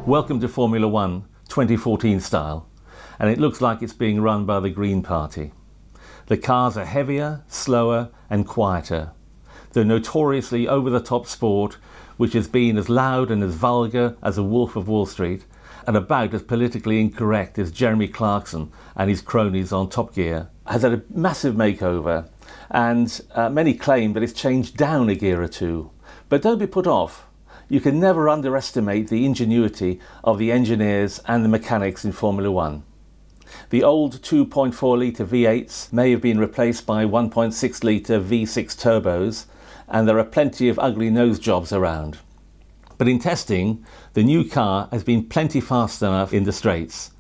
Welcome to Formula One 2014 style, and it looks like it's being run by the Green Party. The cars are heavier, slower and quieter. The notoriously over-the-top sport, which has been as loud and as vulgar as a Wolf of Wall Street, and about as politically incorrect as Jeremy Clarkson and his cronies on Top Gear, has had a massive makeover, and many claim that it's changed down a gear or two. But don't be put off. You can never underestimate the ingenuity of the engineers and the mechanics in Formula One. The old 2.4 litre V8s may have been replaced by 1.6 litre V6 turbos, and there are plenty of ugly nose jobs around. But in testing, the new car has been plenty fast enough in the straights.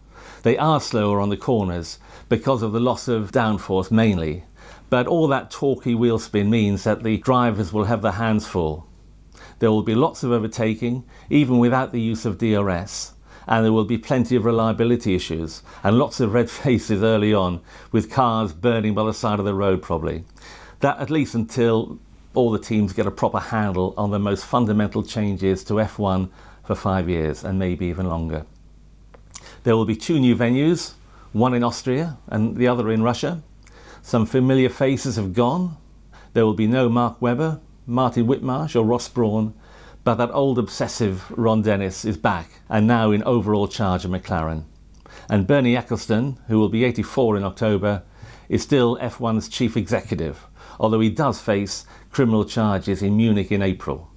They are slower on the corners because of the loss of downforce mainly, but all that torquey wheel spin means that the drivers will have their hands full. There will be lots of overtaking, even without the use of DRS, and there will be plenty of reliability issues and lots of red faces early on, with cars burning by the side of the road probably. That at least until all the teams get a proper handle on the most fundamental changes to F1 for 5 years and maybe even longer. There will be 2 new venues, one in Austria and the other in Russia. Some familiar faces have gone. There will be no Mark Webber, Martin Whitmarsh or Ross Brawn, but that old obsessive Ron Dennis is back and now in overall charge of McLaren. And Bernie Ecclestone, who will be 84 in October, is still F1's chief executive, although he does face criminal charges in Munich in April.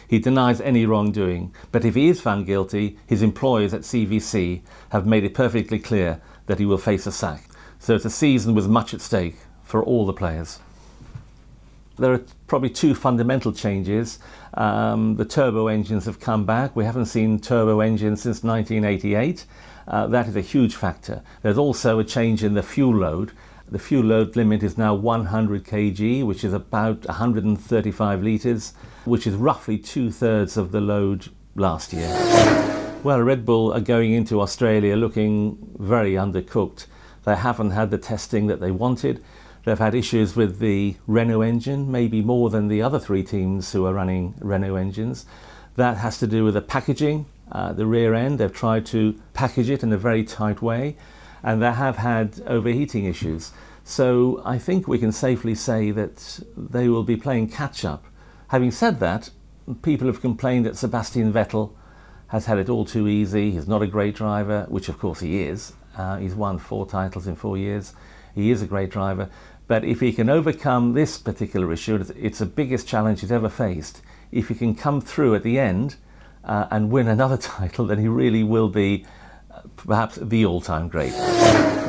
He denies any wrongdoing, but if he is found guilty, his employers at CVC have made it perfectly clear that he will face a sack. So it's a season with much at stake for all the players. There are probably 2 fundamental changes. The turbo engines have come back. We haven't seen turbo engines since 1988. That is a huge factor. There's also a change in the fuel load. The fuel load limit is now 100 kg, which is about 135 litres, which is roughly 2/3 of the load last year. Well, Red Bull are going into Australia looking very undercooked. They haven't had the testing that they wanted. They've had issues with the Renault engine, maybe more than the other 3 teams who are running Renault engines. That has to do with the packaging, the rear end. They've tried to package it in a very tight way, and they have had overheating issues. So I think we can safely say that they will be playing catch up. Having said that, people have complained that Sebastian Vettel has had it all too easy. He's not a great driver, which of course he is. He's won 4 titles in 4 years. He is a great driver, but if he can overcome this particular issue, it's the biggest challenge he's ever faced. If he can come through at the end and win another title, then he really will be perhaps the all-time great.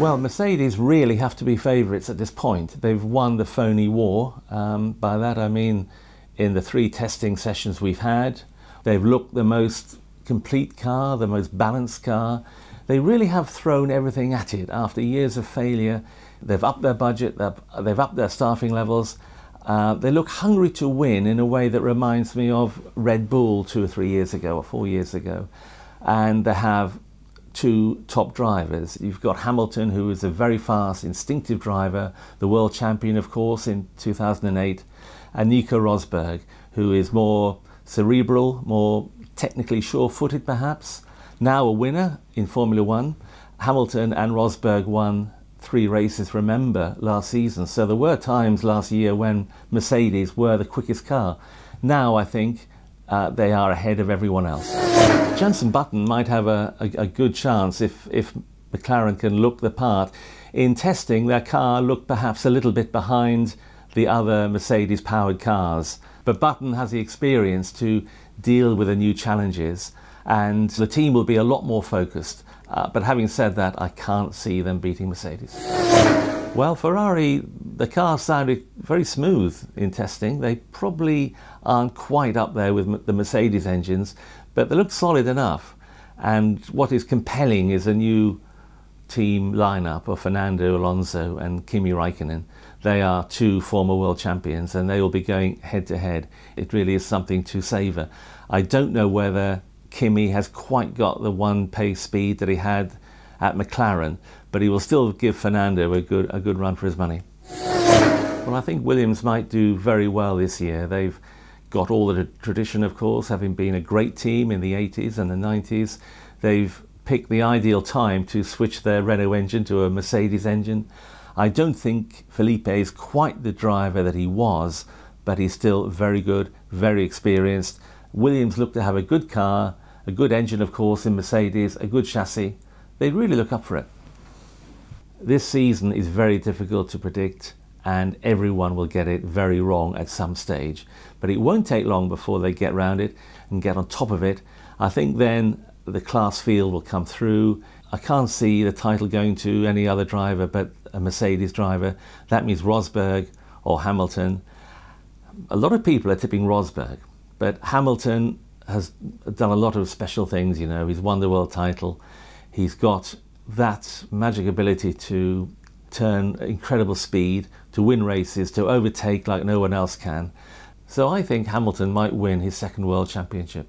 Well, Mercedes really have to be favourites at this point. They've won the phony war. By that I mean in the 3 testing sessions we've had, they've looked the most complete car, the most balanced car. They really have thrown everything at it after years of failure. They've upped their budget, they've upped their staffing levels. They look hungry to win in a way that reminds me of Red Bull 2 or 3 years ago or 4 years ago. And they have 2 top drivers. You've got Hamilton, who is a very fast, instinctive driver, the world champion, of course, in 2008, and Nico Rosberg, who is more cerebral, more technically sure-footed perhaps, now a winner in Formula One. Hamilton and Rosberg won 3 races, remember, last season. So there were times last year when Mercedes were the quickest car. Now I think they are ahead of everyone else. Jenson Button might have a good chance if McLaren can look the part. In testing, their car looked perhaps a little bit behind the other Mercedes-powered cars. But Button has the experience to deal with the new challenges, and the team will be a lot more focused. But having said that, I can't see them beating Mercedes. Well, Ferrari, the car sounded very smooth in testing. They probably aren't quite up there with the Mercedes engines, but they look solid enough. And what is compelling is a new team lineup of Fernando Alonso and Kimi Raikkonen. They are 2 former world champions, and they will be going head to head. It really is something to savour. I don't know whether Kimi has quite got the 1 pace speed that he had at McLaren, but he will still give Fernando a good run for his money. Well, I think Williams might do very well this year. They've got all the tradition, of course, having been a great team in the 80s and the 90s. They've picked the ideal time to switch their Renault engine to a Mercedes engine. I don't think Felipe is quite the driver that he was, but he's still very good, very experienced. Williams look to have a good car, a good engine, of course, in Mercedes, a good chassis. They really look up for it. This season is very difficult to predict, and everyone will get it very wrong at some stage. But it won't take long before they get round it and get on top of it. I think then the class field will come through. I can't see the title going to any other driver but a Mercedes driver. That means Rosberg or Hamilton. A lot of people are tipping Rosberg, but Hamilton has done a lot of special things, you know. He's won the world title. He's got that magic ability to turn incredible speed, to win races, to overtake like no one else can. So I think Hamilton might win his second world championship.